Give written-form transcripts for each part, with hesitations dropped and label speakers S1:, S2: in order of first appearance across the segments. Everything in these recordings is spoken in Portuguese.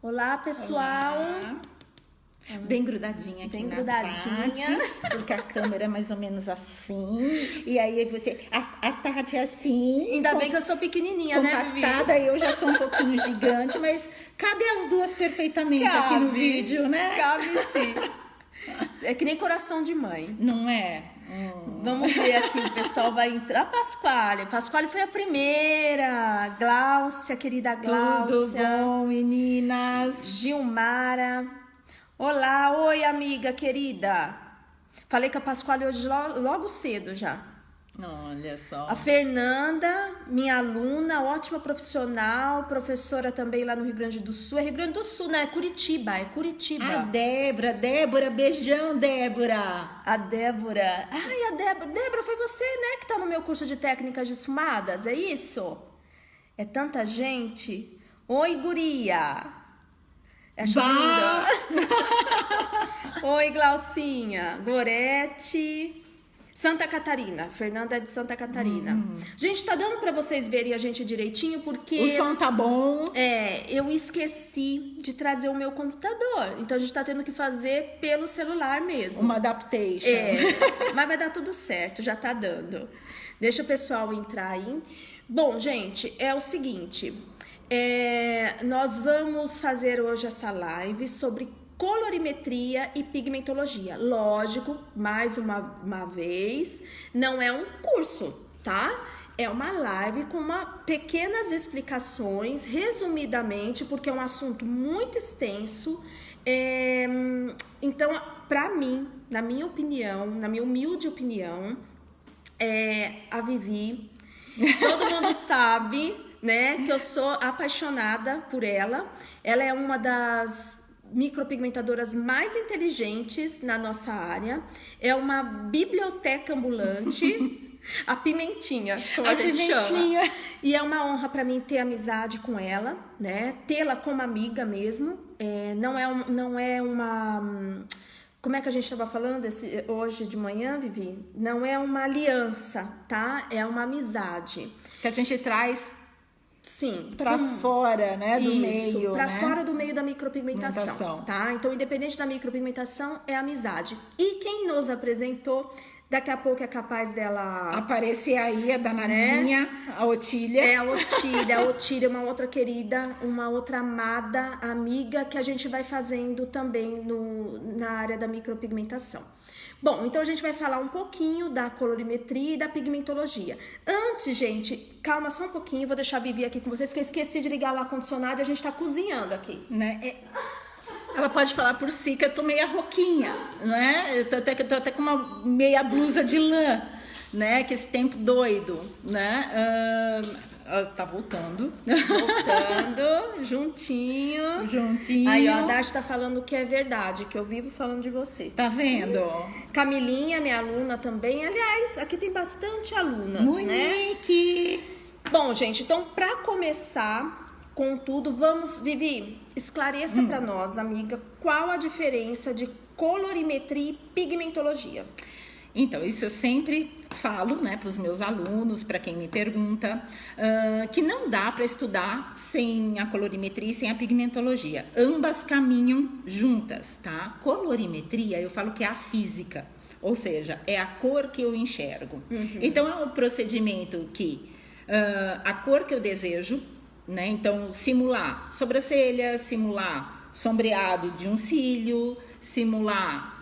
S1: Olá, pessoal!
S2: Olá. Bem grudadinha aqui
S1: Bem
S2: na
S1: grudadinha.
S2: Tati, porque a câmera é mais ou menos assim, e aí você, a Tati é assim,
S1: Ainda bem que eu sou pequenininha, né, Vivi?
S2: compactada, eu já sou um pouquinho gigante, mas cabe as duas perfeitamente aqui no vídeo, né?
S1: Cabe sim. É que nem coração de mãe.
S2: Não é?
S1: Vamos ver aqui, o pessoal vai entrar. Pasquale. Pasquale foi a primeira. Gláucia, querida Gláucia.
S2: Tudo bom, meninas?
S1: Gilmara. Olá, oi, amiga querida. Falei com a Pasquale hoje logo cedo já.
S2: Olha só.
S1: A Fernanda, minha aluna, ótima profissional, professora também lá no Rio Grande do Sul. É Rio Grande do Sul, né? É Curitiba.
S2: A Débora, beijão, Débora.
S1: A Débora. Ai, a Débora. Débora, foi você, né, que tá no meu curso de técnicas de esfumadas, é isso? É tanta gente. Oi, guria. É a Churura. Oi, Glaucinha. Gorete. Santa Catarina. Fernanda é de Santa Catarina. Gente, tá dando pra vocês verem a gente direitinho, porque...
S2: O som tá bom.
S1: Eu esqueci de trazer o meu computador. Então, a gente tá tendo que fazer pelo celular mesmo.
S2: Uma adaptation.
S1: Mas vai dar tudo certo, já tá dando. Deixa o pessoal entrar aí. Bom, gente, é o seguinte. Nós vamos fazer hoje essa live sobre colorimetria e pigmentologia. Lógico, mais uma vez, não é um curso, tá? É uma live com pequenas explicações, resumidamente, porque é um assunto muito extenso. Então, pra mim, na minha opinião, na minha humilde opinião, a Vivi, todo mundo sabe, né, que eu sou apaixonada por ela. Ela é uma das micropigmentadoras mais inteligentes na nossa área. É uma biblioteca ambulante. A Pimentinha, como a gente chama. E é uma honra para mim ter amizade com ela, né? Tê-la como amiga mesmo. Não é uma... Como é que a gente estava falando hoje de manhã, Vivi? Não é uma aliança, tá? É uma amizade.
S2: Que a gente traz...
S1: Sim.
S2: Pra fora, né, do meio,
S1: pra
S2: né?
S1: fora do meio da micropigmentação, tá? Então, independente da micropigmentação, é amizade. E quem nos apresentou, daqui a pouco é capaz dela...
S2: aparecer aí, a danadinha, né? A Otília.
S1: É a Otília, uma outra querida, uma outra amada amiga que a gente vai fazendo também na área da micropigmentação. Bom, então a gente vai falar um pouquinho da colorimetria e da pigmentologia. Antes, gente, calma só um pouquinho, vou deixar a Vivi aqui com vocês, que eu esqueci de ligar o ar-condicionado e a gente tá cozinhando aqui.
S2: Né? Ela pode falar por si que eu tô meia roquinha, né? Eu tô até com uma meia blusa de lã, né? Que esse tempo doido, né? Ela tá voltando.
S1: Juntinho.
S2: Juntinho.
S1: Aí, ó, a Darcy tá falando que é verdade, que eu vivo falando de você.
S2: Tá vendo?
S1: Camilinha, minha aluna também. Aliás, aqui tem bastante alunas,
S2: Monique.
S1: Né? Bom, gente, então pra começar com tudo, vamos, Vivi, esclareça pra nós, amiga, qual a diferença de colorimetria e pigmentologia.
S2: Então, isso eu sempre falo, né, para os meus alunos, para quem me pergunta, que não dá para estudar sem a colorimetria e sem a pigmentologia. Ambas caminham juntas, tá? Colorimetria, eu falo que é a física, ou seja, é a cor que eu enxergo. Então, é um procedimento que a cor que eu desejo, né? Então, simular sobrancelha, simular sombreado de um cílio, simular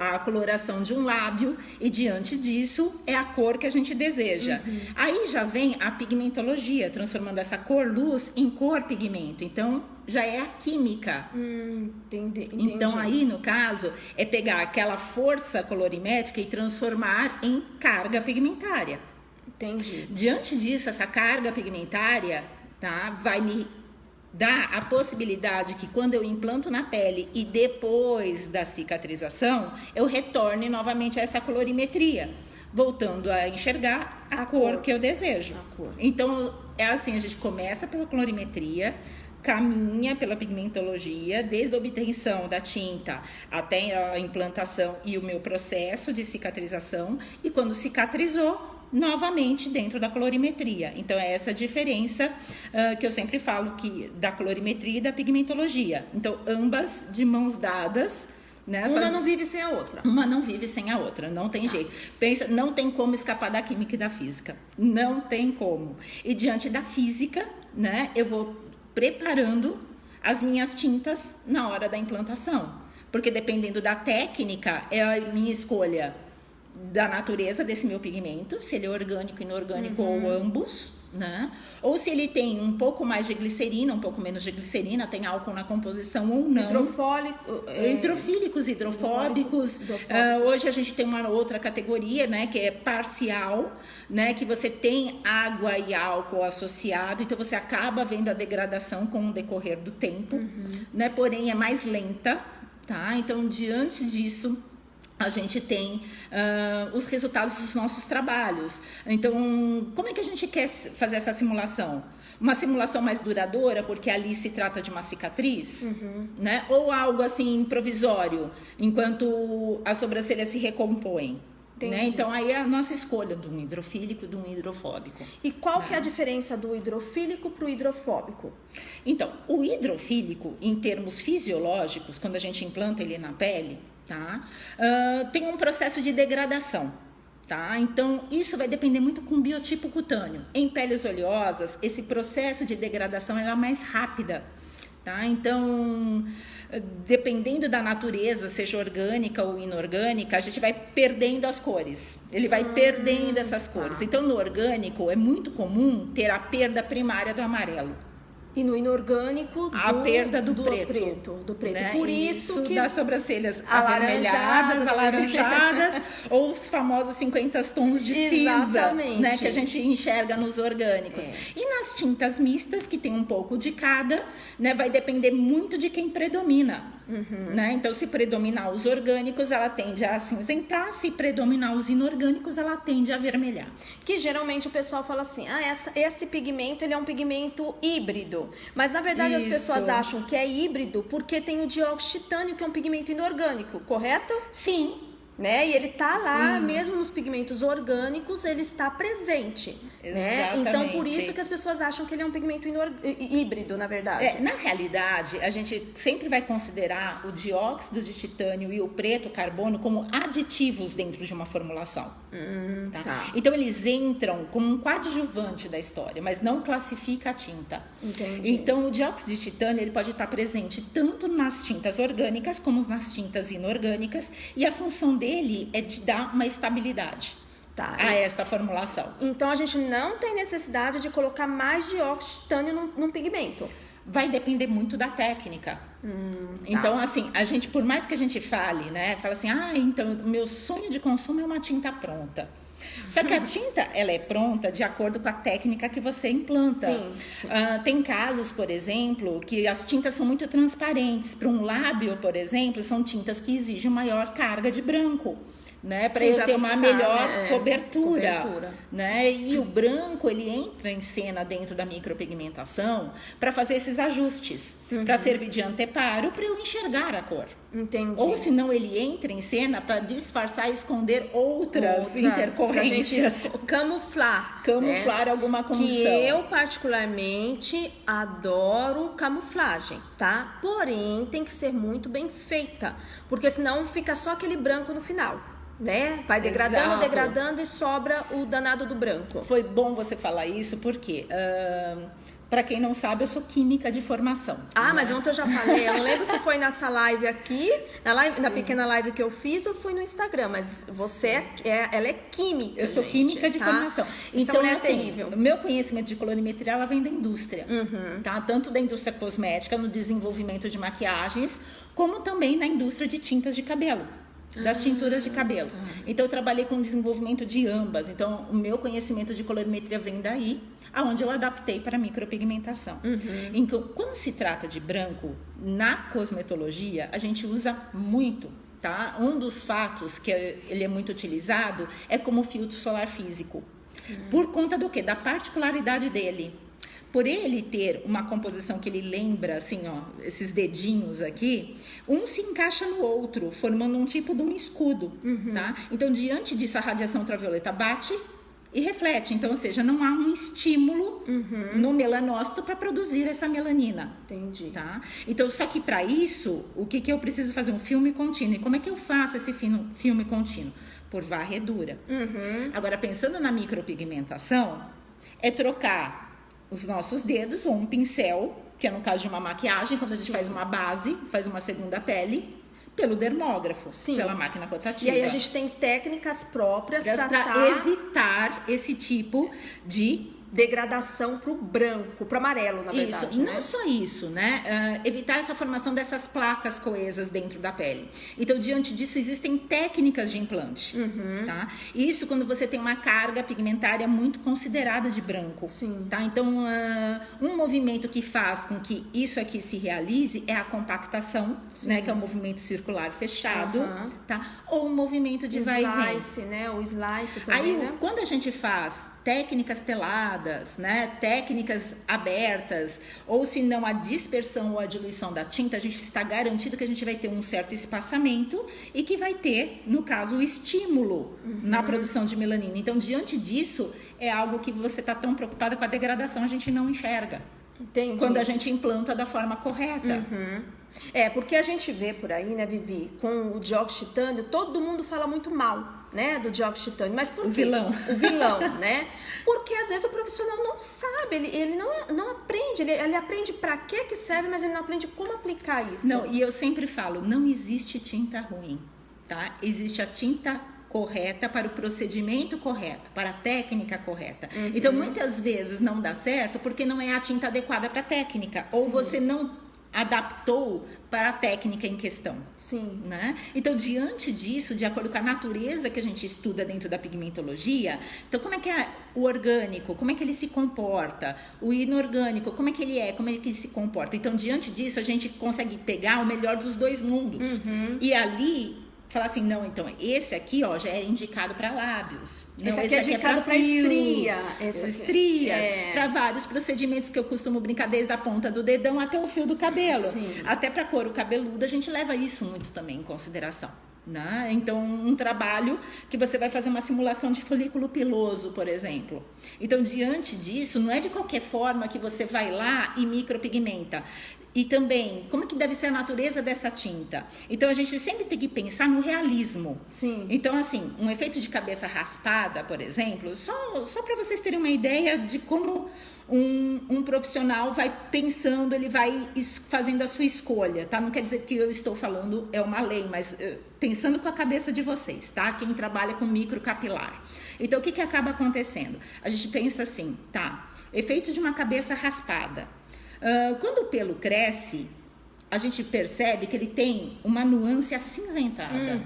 S2: a coloração de um lábio, e diante disso é a cor que a gente deseja. Aí já vem a pigmentologia, transformando essa cor luz em cor pigmento. Então já é a química.
S1: Entendi.
S2: Então aí no caso é pegar aquela força colorimétrica e transformar em carga pigmentária.
S1: Entendi.
S2: Diante disso, essa carga pigmentária, tá, vai me dá a possibilidade que quando eu implanto na pele e depois da cicatrização, eu retorne novamente a essa colorimetria, voltando a enxergar a cor que eu desejo. Então, é assim, a gente começa pela colorimetria, caminha pela pigmentologia, desde a obtenção da tinta até a implantação e o meu processo de cicatrização, e quando cicatrizou, novamente dentro da colorimetria. Então, é essa diferença que eu sempre falo que da colorimetria e da pigmentologia. Então, ambas de mãos dadas, né?
S1: Uma não vive sem a outra.
S2: Uma não vive sem a outra, não tem jeito. Pensa, não tem como escapar da química e da física. Não tem como. E diante da física, né, eu vou preparando as minhas tintas na hora da implantação. Porque dependendo da técnica, é a minha escolha da natureza desse meu pigmento, se ele é orgânico, inorgânico ou ambos, né? Ou se ele tem um pouco mais de glicerina, um pouco menos de glicerina, tem álcool na composição ou não. Hidrofílicos, hidrofóbicos. Hoje a gente tem uma outra categoria, né, que é parcial, né, que você tem água e álcool associado, então você acaba vendo a degradação com o decorrer do tempo, né? Porém é mais lenta, tá? Então, diante disso, a gente tem os resultados dos nossos trabalhos. Então, como é que a gente quer fazer essa simulação? Uma simulação mais duradoura, porque ali se trata de uma cicatriz, né? Ou algo assim provisório, enquanto a sobrancelha se recompõe. Né? Então, aí é a nossa escolha de um hidrofílico e de um hidrofóbico.
S1: E qual que é a diferença do hidrofílico para o hidrofóbico?
S2: Então, o hidrofílico, em termos fisiológicos, quando a gente implanta ele na pele, tá? Tem um processo de degradação. Tá? Então, isso vai depender muito com o biotipo cutâneo. Em peles oleosas, esse processo de degradação é mais rápida. Tá? Então, dependendo da natureza, seja orgânica ou inorgânica, a gente vai perdendo as cores. Ele vai perdendo essas cores. Então, no orgânico, é muito comum ter a perda primária do amarelo.
S1: E no inorgânico,
S2: a perda do
S1: preto.
S2: Né?
S1: Por isso que
S2: das sobrancelhas avermelhadas, alaranjadas, ou os famosos 50 tons de cinza, né, que a gente enxerga nos orgânicos. E nas tintas mistas, que tem um pouco de cada, né, vai depender muito de quem predomina. Né? Então, se predominar os orgânicos, ela tende a acinzentar; se predominar os inorgânicos, ela tende a avermelhar.
S1: Que geralmente o pessoal fala assim, esse pigmento ele é um pigmento híbrido. Mas na verdade as pessoas acham que é híbrido porque tem o dióxido de titânio, que é um pigmento inorgânico, correto?
S2: Sim.
S1: Né? E ele tá lá, mesmo nos pigmentos orgânicos, ele está presente. Né? Então, por isso que as pessoas acham que ele é um pigmento híbrido, na verdade.
S2: Na realidade, a gente sempre vai considerar o dióxido de titânio e o preto carbono como aditivos dentro de uma formulação. Tá? Então, eles entram como um coadjuvante da história, mas não classifica a tinta.
S1: Entendi.
S2: Então, o dióxido de titânio ele pode estar presente tanto nas tintas orgânicas como nas tintas inorgânicas, e a função dele é de dar uma estabilidade a esta formulação.
S1: Então, a gente não tem necessidade de colocar mais dióxido de titânio num pigmento.
S2: Vai depender muito da técnica. Então, assim, a gente, por mais que a gente fale, né, fala assim, então, o meu sonho de consumo é uma tinta pronta. Só que a tinta, ela é pronta de acordo com a técnica que você implanta.
S1: Sim.
S2: Tem casos, por exemplo, que as tintas são muito transparentes. Para um lábio, por exemplo, são tintas que exigem maior carga de branco, né, para eu ter uma melhor cobertura. Né? E o branco, ele entra em cena dentro da micropigmentação para fazer esses ajustes, para servir de anteparo para eu enxergar a cor.
S1: Entendi.
S2: Ou senão ele entra em cena para disfarçar e esconder outras intercorrências.
S1: Camuflar
S2: Camuflar alguma condição.
S1: Que eu, particularmente, adoro camuflagem, tá? Porém, tem que ser muito bem feita, porque senão fica só aquele branco no final. Né? Vai degradando e sobra o danado do branco.
S2: Foi bom você falar isso, porque para quem não sabe, eu sou química de formação.
S1: Né? Mas ontem eu já falei, eu não lembro se foi nessa live aqui, na pequena live que eu fiz, ou foi no Instagram, mas você ela é química.
S2: Eu sou química de formação. Então, assim,
S1: terrível.
S2: O meu conhecimento de colorimetria, ela vem da indústria, tá? Tanto da indústria cosmética, no desenvolvimento de maquiagens, como também na indústria de tintas de cabelo. Das tinturas de cabelo. Então, eu trabalhei com o desenvolvimento de ambas. Então, o meu conhecimento de colorimetria vem daí, aonde eu adaptei para a micropigmentação. Então, quando se trata de branco, na cosmetologia, a gente usa muito, tá? Um dos fatos que ele é muito utilizado é como filtro solar físico. Por conta do quê? Da particularidade dele. Por ele ter uma composição que ele lembra, assim, esses dedinhos aqui, um se encaixa no outro, formando um tipo de um escudo, tá? Então, diante disso, a radiação ultravioleta bate, e reflete. Então, ou seja, não há um estímulo no melanócito para produzir essa melanina.
S1: Entendi.
S2: Tá? Então, só que para isso, o que eu preciso fazer? Um filme contínuo. E como é que eu faço esse filme contínuo? Por varredura. Agora, pensando na micropigmentação, é trocar os nossos dedos ou um pincel, que é no caso de uma maquiagem, quando a gente faz uma base, faz uma segunda pele, pelo dermógrafo, pela máquina rotativa.
S1: E aí a gente tem técnicas próprias
S2: para evitar esse tipo de
S1: degradação pro branco, pro amarelo, na verdade.
S2: Isso, e não só isso, né? Evitar essa formação dessas placas coesas dentro da pele. Então, diante disso, existem técnicas de implante, tá? Isso quando você tem uma carga pigmentária muito considerada de branco, tá? Então, um movimento que faz com que isso aqui se realize é a compactação, né? Que é um movimento circular fechado, tá? Ou um movimento de vai e vem.
S1: Slice, né? O slice também,
S2: aí,
S1: né?
S2: Quando a gente faz técnicas teladas, né, técnicas abertas, ou se não a dispersão ou a diluição da tinta, a gente está garantido que a gente vai ter um certo espaçamento e que vai ter, no caso, o estímulo na produção de melanina. Então, diante disso, é algo que você está tão preocupada com a degradação, a gente não enxerga.
S1: Entendi.
S2: Quando a gente implanta da forma correta.
S1: Porque a gente vê por aí, né, Vivi, com o dióxido de titânio, todo mundo fala muito mal, né, do dióxido de titânio, mas por quê? O vilão, né? Porque às vezes o profissional não sabe, ele não aprende, ele aprende pra que serve, mas ele não aprende como aplicar isso.
S2: Não, e eu sempre falo, não existe tinta ruim, tá? Existe a tinta correta para o procedimento correto, para a técnica correta. Então, muitas vezes não dá certo porque não é a tinta adequada para a técnica, ou você não adaptou para a técnica em questão. Né? Então, diante disso, de acordo com a natureza que a gente estuda dentro da pigmentologia, então como é que é o orgânico, como é que ele se comporta, o inorgânico, como é que ele se comporta. Então, diante disso, a gente consegue pegar o melhor dos dois mundos. E ali falar assim, não, então esse aqui, ó, já é indicado para lábios. Não,
S1: esse aqui é indicado para estria.
S2: Estrias, para vários procedimentos que eu costumo brincar desde a ponta do dedão até o fio do cabelo. Até para couro cabeludo, a gente leva isso muito também em consideração. Né? Então, um trabalho que você vai fazer uma simulação de folículo piloso, por exemplo. Então, diante disso, não é de qualquer forma que você vai lá e micropigmenta. E também, como que deve ser a natureza dessa tinta? Então, a gente sempre tem que pensar no realismo. Então, assim, um efeito de cabeça raspada, por exemplo, só para vocês terem uma ideia de como um profissional vai pensando, ele vai fazendo a sua escolha, tá? Não quer dizer que eu estou falando é uma lei, mas pensando com a cabeça de vocês, tá? Quem trabalha com microcapilar. Então, o que acaba acontecendo? A gente pensa assim, tá? Efeito de uma cabeça raspada. Quando o pelo cresce, a gente percebe que ele tem uma nuance acinzentada.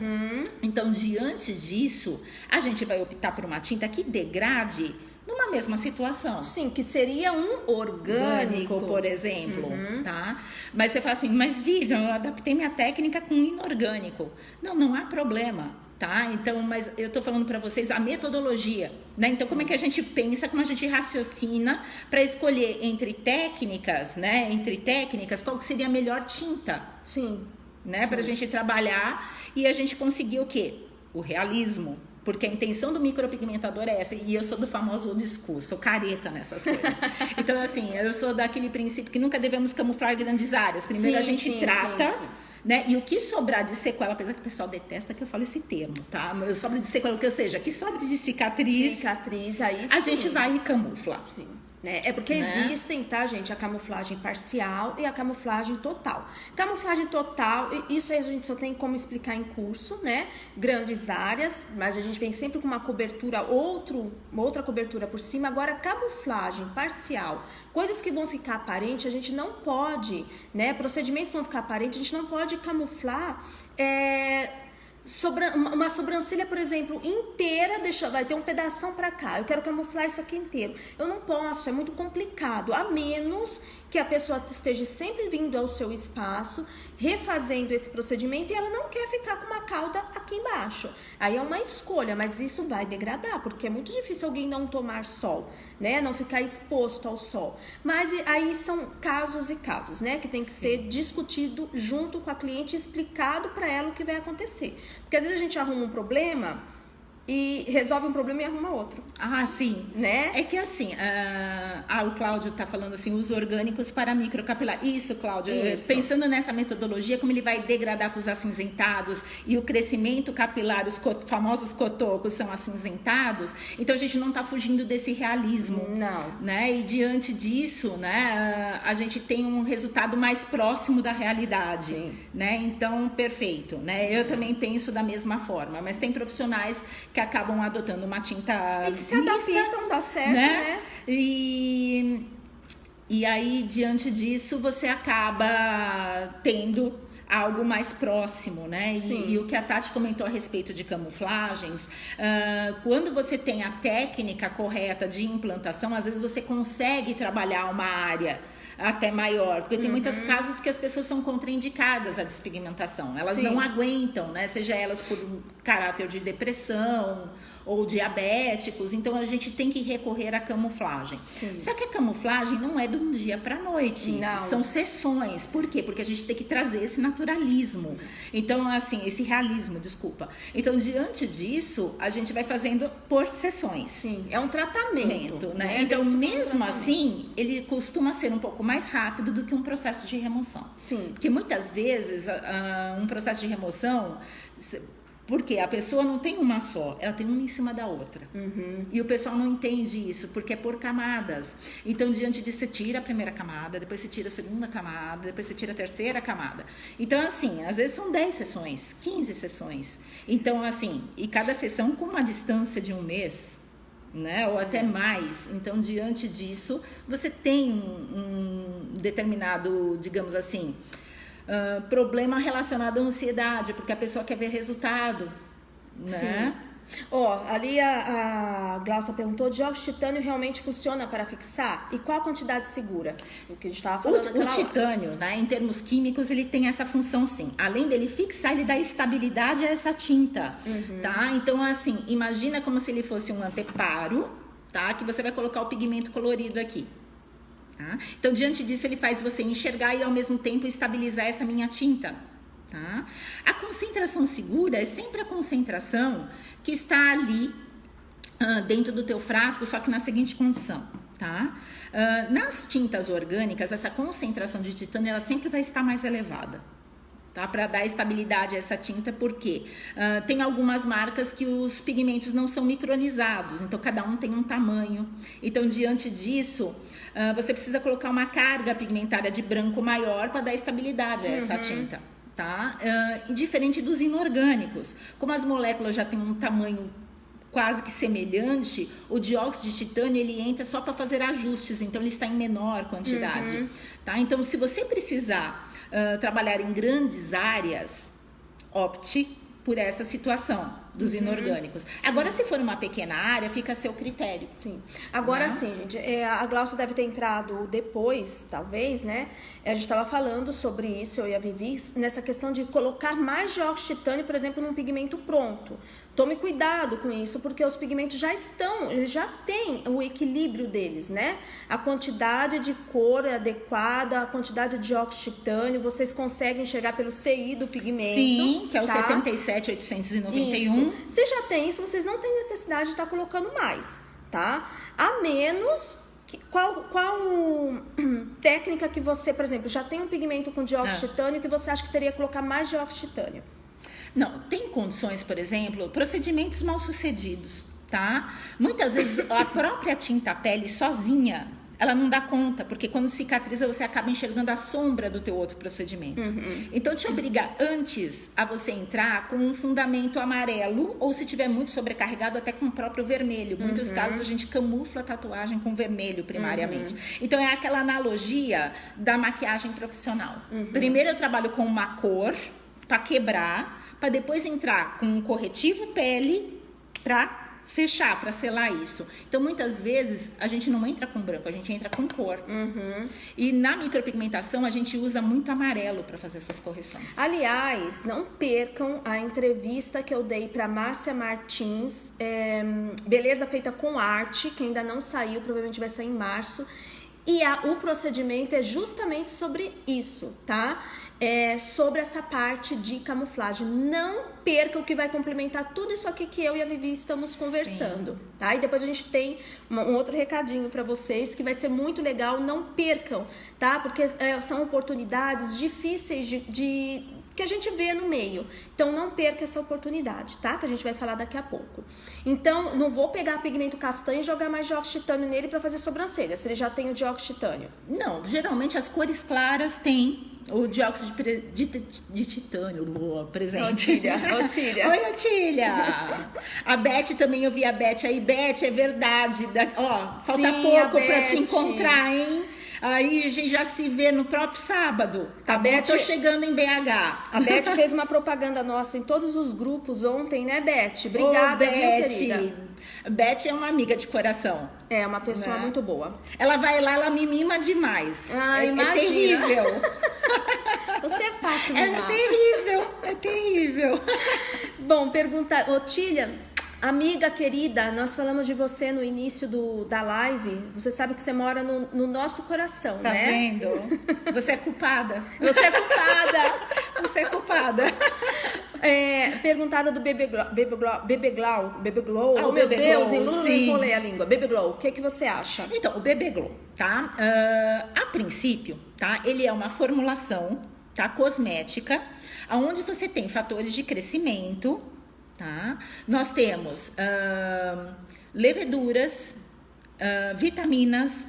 S2: Então, diante disso, a gente vai optar por uma tinta que degrade numa mesma situação.
S1: Que seria um orgânico,
S2: por exemplo, tá? Mas você fala assim, mas Vivian, eu adaptei minha técnica com inorgânico. Não há problema. Tá? Então, mas eu tô falando para vocês a metodologia, né? Então, como é que a gente pensa, como a gente raciocina para escolher entre técnicas, né? Qual que seria a melhor tinta? Né? Para a gente trabalhar e a gente conseguir o quê? O realismo. Porque a intenção do micropigmentador é essa. E eu sou do famoso discurso, sou careta nessas coisas. Então, assim, eu sou daquele princípio que nunca devemos camuflar grandes áreas. Primeiro a gente trata... Né? E o que sobrar de sequela, apesar que o pessoal detesta que eu falo esse termo, tá? Mas sobra de sequela, ou seja, que sobra de cicatriz,
S1: aí
S2: a gente vai e camufla.
S1: É porque existem, tá, gente, a camuflagem parcial e a camuflagem total. Camuflagem total, isso aí a gente só tem como explicar em curso, né? Grandes áreas, mas a gente vem sempre com uma cobertura, outra cobertura por cima. Agora, camuflagem parcial, coisas que vão ficar aparentes, a gente não pode, né? Procedimentos que vão ficar aparentes, a gente não pode camuflar. Uma sobrancelha, por exemplo, inteira, vai ter um pedação pra cá, eu quero camuflar isso aqui inteiro. Eu não posso, é muito complicado, a menos que a pessoa esteja sempre vindo ao seu espaço, refazendo esse procedimento e ela não quer ficar com uma cauda aqui embaixo. Aí é uma escolha, mas isso vai degradar, porque é muito difícil alguém não tomar sol, né? Não ficar exposto ao sol. Mas aí são casos e casos, né? Que tem que ser discutido junto com a cliente, explicado para ela o que vai acontecer. Porque às vezes a gente arruma um problema e resolve um problema e arruma outro.
S2: Ah, sim.
S1: Né?
S2: É que assim, o Cláudio tá falando assim, uso orgânicos para microcapilar. Isso, Cláudio,
S1: Isso.
S2: Pensando nessa metodologia, como ele vai degradar para os acinzentados e o crescimento capilar, os famosos cotocos são acinzentados, então a gente não tá fugindo desse realismo.
S1: Não.
S2: Né? E diante disso, né, a gente tem um resultado mais próximo da realidade.
S1: Sim.
S2: Né? Então, perfeito. Né? Eu também penso da mesma forma, mas tem profissionais que acabam adotando uma tinta
S1: E que se adaptam, dá certo, né?
S2: E aí, diante disso, você acaba tendo algo mais próximo, né? E o que a Tati comentou a respeito de camuflagens, quando você tem a técnica correta de implantação, às vezes você consegue trabalhar uma área até maior, porque tem muitos casos que as pessoas são contraindicadas à despigmentação, elas não aguentam, né? Seja elas por um caráter de depressão ou diabéticos, então a gente tem que recorrer à camuflagem.
S1: Sim.
S2: Só que a camuflagem não é de um dia para noite,
S1: Não.
S2: são sessões. Por quê? Porque a gente tem que trazer esse naturalismo, então assim, esse realismo, desculpa. Então, diante disso, a gente vai fazendo por sessões.
S1: Sim, é um tratamento,
S2: né? Então, mesmo assim, ele costuma ser um pouco mais rápido do que um processo de remoção.
S1: Sim.
S2: Porque muitas vezes um processo de remoção, porque a pessoa não tem uma só, ela tem uma em cima da outra. E o pessoal não entende isso, porque é por camadas. Então, diante disso, você tira a primeira camada, depois você tira a segunda camada, depois você tira a terceira camada. Então, assim, às vezes são 10 sessões, 15 sessões. Então, assim, e cada sessão com uma distância de um mês, né, ou até mais. Então, diante disso, você tem um determinado, digamos assim, problema relacionado à ansiedade, porque a pessoa quer ver resultado, né?
S1: Ali a Glaucia perguntou: dióxido de titânio realmente funciona para fixar? E qual a quantidade segura? O que a gente estava falando
S2: O titânio, né, em termos químicos, ele tem essa função sim. Além dele fixar, ele dá estabilidade a essa tinta, tá? Então, assim, imagina como se ele fosse um anteparo, tá? Que você vai colocar o pigmento colorido aqui. Tá? Então, diante disso, ele faz você enxergar e, ao mesmo tempo, estabilizar essa minha tinta. Tá? A concentração segura é sempre a concentração que está ali dentro do teu frasco, só que na seguinte condição. Tá? Nas tintas orgânicas, essa concentração de titânio ela sempre vai estar mais elevada. Tá? Para dar estabilidade a essa tinta, porque tem algumas marcas que os pigmentos não são micronizados, então cada um tem um tamanho. Então, diante disso, você precisa colocar uma carga pigmentária de branco maior para dar estabilidade a essa tinta. Tá? E diferente dos inorgânicos, como as moléculas já têm um tamanho quase que semelhante, o dióxido de titânio ele entra só para fazer ajustes, então ele está em menor quantidade. Tá? Então, se você precisar trabalhar em grandes áreas, opte por essa situação dos inorgânicos. Agora, se for uma pequena área, fica a seu critério.
S1: Sim. Agora sim, gente, a Glaucia deve ter entrado depois, talvez, né? A gente estava falando sobre isso, eu e a Vivi, nessa questão de colocar mais dióxido de titânio, por exemplo, num pigmento pronto. Tome cuidado com isso, porque os pigmentos já estão, eles já têm o equilíbrio deles, né? A quantidade de cor adequada, a quantidade de dióxido de titânio, vocês conseguem enxergar pelo CI do pigmento.
S2: Sim, que é o
S1: tá?
S2: 77891.
S1: Isso. Se já tem isso, vocês não têm necessidade de estar colocando mais, tá? A menos... Qual técnica que você, por exemplo, já tem um pigmento com dióxido de titânio que você acha que teria que colocar mais dióxido de titânio?
S2: Não, tem condições, por exemplo, procedimentos mal sucedidos, tá? Muitas vezes a própria tinta pele sozinha, ela não dá conta, porque quando cicatriza você acaba enxergando a sombra do teu outro procedimento. Então te obriga antes a você entrar com um fundamento amarelo, ou se tiver muito sobrecarregado, até com o próprio vermelho. Em muitos casos a gente camufla a tatuagem com vermelho primariamente. Então é aquela analogia da maquiagem profissional. Primeiro eu trabalho com uma cor para quebrar, para depois entrar com um corretivo pele para fechar, para selar isso. Então, muitas vezes, a gente não entra com branco, a gente entra com cor. E na micropigmentação, a gente usa muito amarelo para fazer essas correções.
S1: Aliás, não percam a entrevista que eu dei para Márcia Martins, Beleza Feita com Arte, que ainda não saiu, provavelmente vai sair em março. E o procedimento é justamente sobre isso, tá? Sobre essa parte de camuflagem. Não perca o que vai complementar tudo isso aqui que eu e a Vivi estamos conversando, tá? E depois a gente tem um outro recadinho para vocês que vai ser muito legal. Não percam, tá? Porque são oportunidades difíceis que a gente vê no meio. Então, não perca essa oportunidade, tá? Que a gente vai falar daqui a pouco. Então, não vou pegar pigmento castanho e jogar mais dióxido de titânio nele para fazer sobrancelha, se ele já tem o dióxido de titânio.
S2: Não, geralmente as cores claras têm o dióxido de titânio presente.
S1: Otília.
S2: Oi, Otília. A Beth também, eu vi a Beth aí. Beth, é verdade. Falta
S1: Sim,
S2: pouco para te encontrar, hein? Aí a gente já se vê no próprio sábado. Tá bom? Tô chegando em BH.
S1: A Beth fez uma propaganda nossa em todos os grupos ontem, né, Beth? Obrigada,
S2: Beth.
S1: Viu, querida?
S2: Beth é uma amiga de coração.
S1: É uma pessoa muito boa.
S2: Ela vai lá, ela me mima demais.
S1: Imagina.
S2: É terrível.
S1: Você é fácil,
S2: É terrível.
S1: Bom, pergunta, Otília, amiga querida, nós falamos de você no início da live. Você sabe que você mora no nosso coração,
S2: tá
S1: né?
S2: Tá vendo? Você é culpada.
S1: Você é culpada.
S2: Você é culpada.
S1: Perguntaram do Bebê Glow. Oh, meu
S2: Bebê
S1: Deus,
S2: Glow,
S1: enrolei a língua. Bebê Glow, o que você acha?
S2: Então, o Bebê Glow, tá? A princípio, tá? Ele é uma formulação, tá? Cosmética, onde você tem fatores de crescimento, tá? Nós temos leveduras, vitaminas,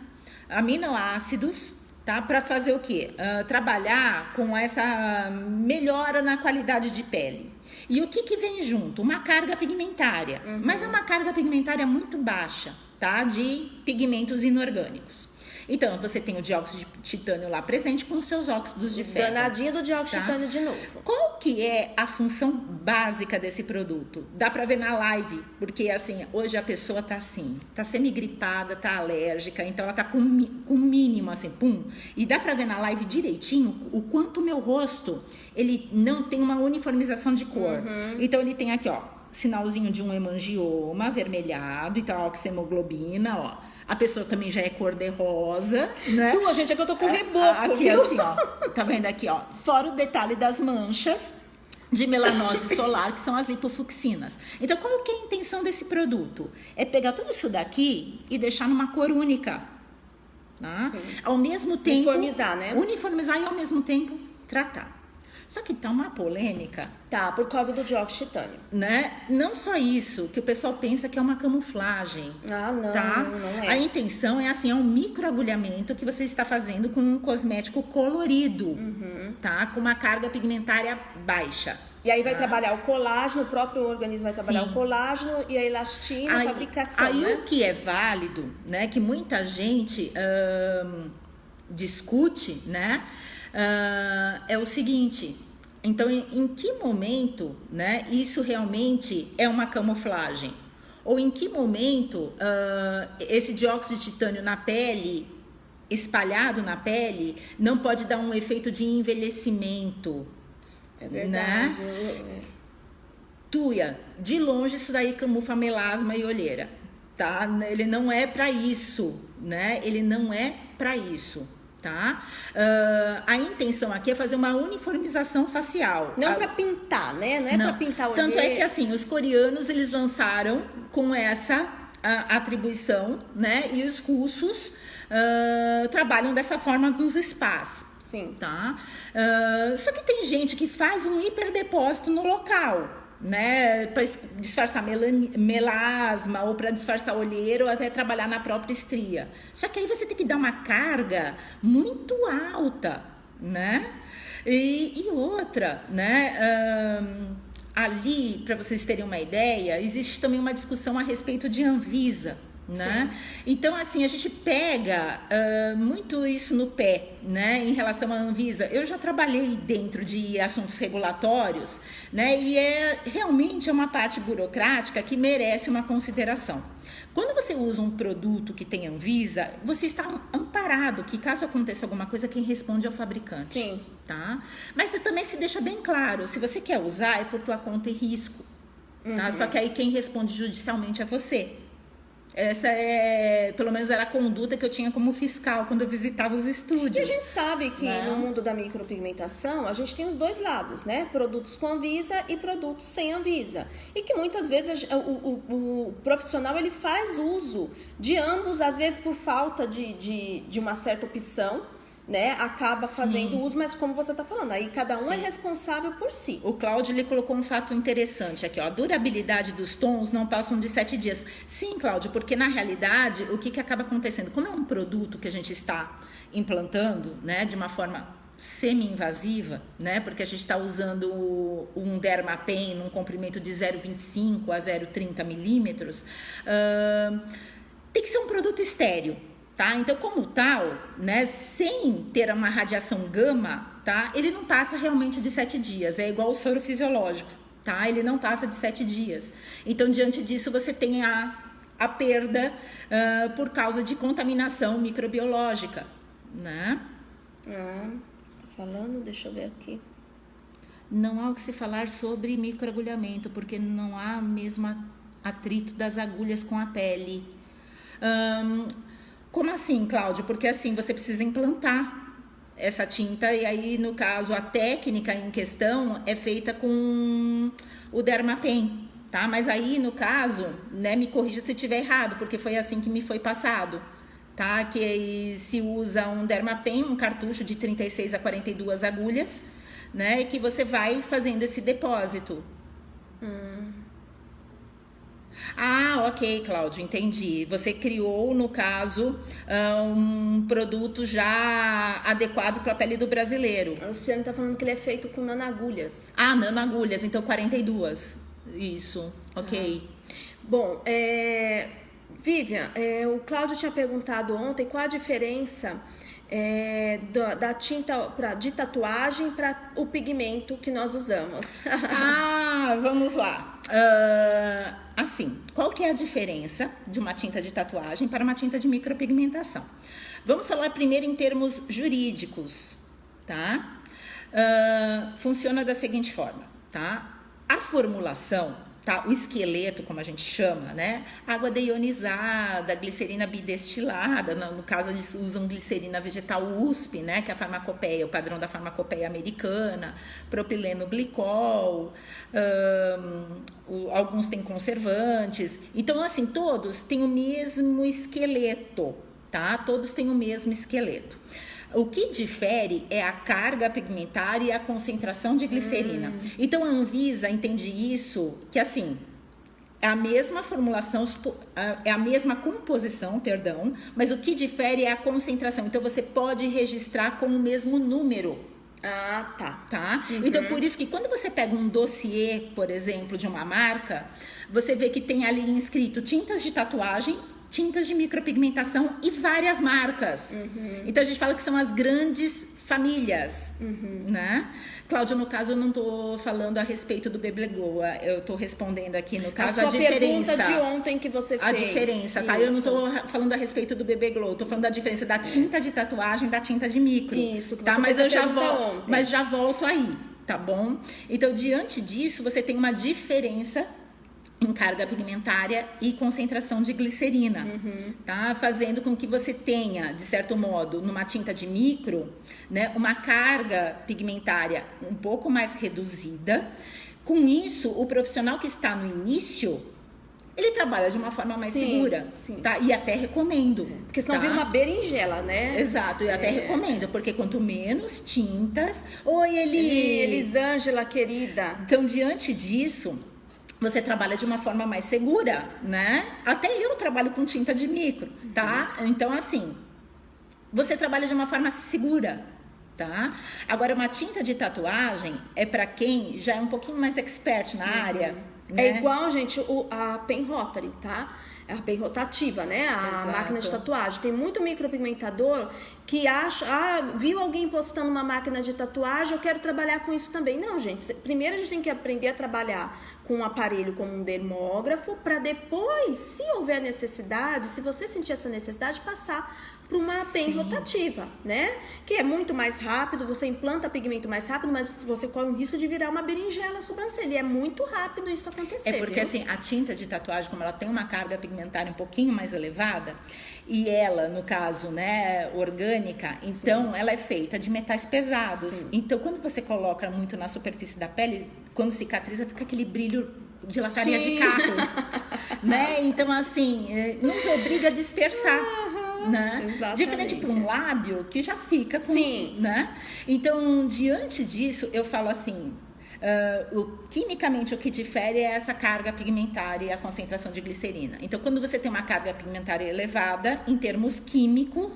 S2: aminoácidos, tá? Para fazer o quê? Trabalhar com essa melhora na qualidade de pele. E o que vem junto? Uma carga pigmentária. Mas é uma carga pigmentária muito baixa, tá? De pigmentos inorgânicos. Então, você tem o dióxido de titânio lá presente com os seus óxidos de ferro.
S1: Danadinho do dióxido de titânio de novo.
S2: Qual que é a função básica desse produto? Dá pra ver na live, porque assim, hoje a pessoa tá assim, tá semi-gripada, tá alérgica, então ela tá com mínimo assim, pum. E dá pra ver na live direitinho o quanto o meu rosto, ele não tem uma uniformização de cor. Então ele tem aqui, ó, sinalzinho de um hemangioma avermelhado, então a oxihemoglobina, ó. A pessoa também já é cor-de-rosa, né?
S1: Gente, é que eu tô com reboco,
S2: aqui, viu? Assim, ó. Tá vendo aqui, ó? Fora o detalhe das manchas de melanose solar, que são as lipofuxinas. Então, qual que é a intenção desse produto? É pegar tudo isso daqui e deixar numa cor única. Tá? Ao mesmo tempo...
S1: Uniformizar, né?
S2: Uniformizar e, ao mesmo tempo, tratar. Só que tá uma polêmica.
S1: Tá, por causa do dióxido de titânio.
S2: Né? Não só isso, que o pessoal pensa que é uma camuflagem.
S1: Não,
S2: tá?
S1: não é.
S2: A intenção é assim, é um microagulhamento que você está fazendo com um cosmético colorido, tá? Com uma carga pigmentária baixa.
S1: E aí vai trabalhar o colágeno, o próprio organismo vai trabalhar o colágeno e a elastina, a fabricação,
S2: aí
S1: né?
S2: O que é válido, né? Que muita gente discute, né? É o seguinte, então em que momento, né, isso realmente é uma camuflagem? Ou em que momento esse dióxido de titânio na pele, espalhado na pele, não pode dar um efeito de envelhecimento?
S1: É verdade.
S2: Né? Tuia, de longe isso daí camufla melasma e olheira, tá? Ele não é para isso, né? Ele não é para isso. Tá? A intenção aqui é fazer uma uniformização facial.
S1: Não para pintar, né? Não é para pintar o
S2: Tanto é que assim, os coreanos eles lançaram com essa atribuição, né? E os russos trabalham dessa forma nos spas.
S1: Sim.
S2: Tá? Só que tem gente que faz um hiperdepósito no local, né, para disfarçar melasma ou para disfarçar olheira ou até trabalhar na própria estria. Só que aí você tem que dar uma carga muito alta, né? E outra, né? Ali, para vocês terem uma ideia, existe também uma discussão a respeito de Anvisa. Né? Então, assim, a gente pega muito isso no pé, né, em relação à Anvisa. Eu já trabalhei dentro de assuntos regulatórios, né, e realmente é uma parte burocrática que merece uma consideração. Quando você usa um produto que tem Anvisa, você está amparado, que caso aconteça alguma coisa, quem responde é o fabricante.
S1: Sim.
S2: Tá? Mas você também se deixa bem claro, se você quer usar, é por tua conta e risco. Tá? Só que aí quem responde judicialmente é você. Essa pelo menos era a conduta que eu tinha como fiscal quando eu visitava os estúdios.
S1: E a gente sabe que no mundo da micropigmentação, a gente tem os dois lados, né? Produtos com Anvisa e produtos sem Anvisa. E que muitas vezes o profissional, ele faz uso de ambos, às vezes por falta de uma certa opção, né? Acaba fazendo uso, mas como você está falando, aí cada um é responsável por si.
S2: O Cláudio, ele colocou um fato interessante aqui, ó. A durabilidade dos tons não passam de 7 dias. Sim, Cláudio, porque na realidade, o que acaba acontecendo? Como é um produto que a gente está implantando, né, de uma forma semi-invasiva, né, porque a gente está usando um Dermapen num comprimento de 0,25 a 0,30 milímetros, tem que ser um produto estéril. Tá? Então, como tal, né, sem ter uma radiação gama, tá, ele não passa realmente de 7 dias. É igual o soro fisiológico, tá? Ele não passa de 7 dias. Então, diante disso, você tem a perda por causa de contaminação microbiológica, né?
S1: Tá falando, deixa eu ver aqui.
S2: Não há o que se falar sobre microagulhamento, porque não há mesmo atrito das agulhas com a pele. Como assim, Cláudio? Porque assim, você precisa implantar essa tinta e aí, no caso, a técnica em questão é feita com o Dermapen, tá? Mas aí, no caso, né, me corrija se estiver errado, porque foi assim que me foi passado, tá? Que se usa um Dermapen, um cartucho de 36 a 42 agulhas, né? E que você vai fazendo esse depósito. Ah, ok, Cláudio, entendi. Você criou, no caso, um produto já adequado para a pele do brasileiro.
S1: O Luciano está falando que ele é feito com nanoagulhas.
S2: Ah, nanoagulhas, então 42. Isso, ok.
S1: Bom, Vivian, o Cláudio tinha perguntado ontem qual a diferença da tinta de tatuagem para o pigmento que nós usamos.
S2: Vamos lá. Assim, qual que é a diferença de uma tinta de tatuagem para uma tinta de micropigmentação? Vamos falar primeiro em termos jurídicos, tá? Funciona da seguinte forma, tá? A formulação, tá? O esqueleto, como a gente chama, né? Água deionizada, glicerina bidestilada, no caso eles usam glicerina vegetal USP, né? Que é a farmacopeia, o padrão da farmacopeia americana, propileno glicol, alguns têm conservantes. Então, assim, todos têm o mesmo esqueleto, tá? Todos têm o mesmo esqueleto. O que difere é a carga pigmentária e a concentração de glicerina. Então, a Anvisa entende isso, que assim, é a mesma formulação, é a mesma composição, perdão, mas o que difere é a concentração. Então, você pode registrar com o mesmo número. Tá? Então, por isso que quando você pega um dossiê, por exemplo, de uma marca, você vê que tem ali inscrito tintas de tatuagem, tintas de micropigmentação e várias marcas. Então, a gente fala que são as grandes famílias, né? Cláudio, no caso, eu não estou falando a respeito do Beblegoa, eu estou respondendo aqui, no caso, a diferença.
S1: A pergunta de ontem que você fez.
S2: A diferença, tá? Isso. Eu não estou falando a respeito do Bebeglow, estou falando da diferença da tinta de tatuagem da tinta de micro.
S1: Isso, que
S2: tá?
S1: você
S2: Mas
S1: fez
S2: eu
S1: ontem.
S2: Mas já volto aí, tá bom? Então, diante disso, você tem uma diferença em carga pigmentária e concentração de glicerina, tá? Fazendo com que você tenha, de certo modo, numa tinta de micro, né, uma carga pigmentária um pouco mais reduzida. Com isso, o profissional que está no início, ele trabalha de uma forma mais segura, tá? E até recomendo.
S1: Porque senão vira uma berinjela, né?
S2: Exato, e até recomendo, porque quanto menos tintas... Oi,
S1: Elisângela, querida.
S2: Então, diante disso, você trabalha de uma forma mais segura, né? Até eu trabalho com tinta de micro, tá? Então, assim, você trabalha de uma forma segura, tá? Agora, uma tinta de tatuagem é para quem já é um pouquinho mais expert na área, né?
S1: É igual, gente, a pen rotary, tá? É a pen rotativa, né? A máquina de tatuagem. Tem muito micropigmentador que acha, viu alguém postando uma máquina de tatuagem, eu quero trabalhar com isso também. Não, gente, primeiro a gente tem que aprender a trabalhar com um aparelho como um dermógrafo, para depois, se houver necessidade, se você sentir essa necessidade, passar para uma pen
S2: Sim.
S1: rotativa, né? Que é muito mais rápido, você implanta pigmento mais rápido, mas você corre o risco de virar uma berinjela sobrancelha. E é muito rápido isso acontecer.
S2: É porque
S1: viu?
S2: assim, a tinta de tatuagem, como ela tem uma carga pigmentária um pouquinho mais elevada, e ela, no caso, né, orgânica, então ela é feita de metais pesados.
S1: Sim.
S2: Então, quando você coloca muito na superfície da pele, quando cicatriza, fica aquele brilho de lataria de carro, né? Então, assim, nos obriga a dispersar. Né?
S1: Exatamente.
S2: Diferente para um lábio que já fica com,
S1: Sim.
S2: né? Então, diante disso, eu falo assim, quimicamente o que difere é essa carga pigmentária e a concentração de glicerina. Então, quando você tem uma carga pigmentária elevada, em termos químicos,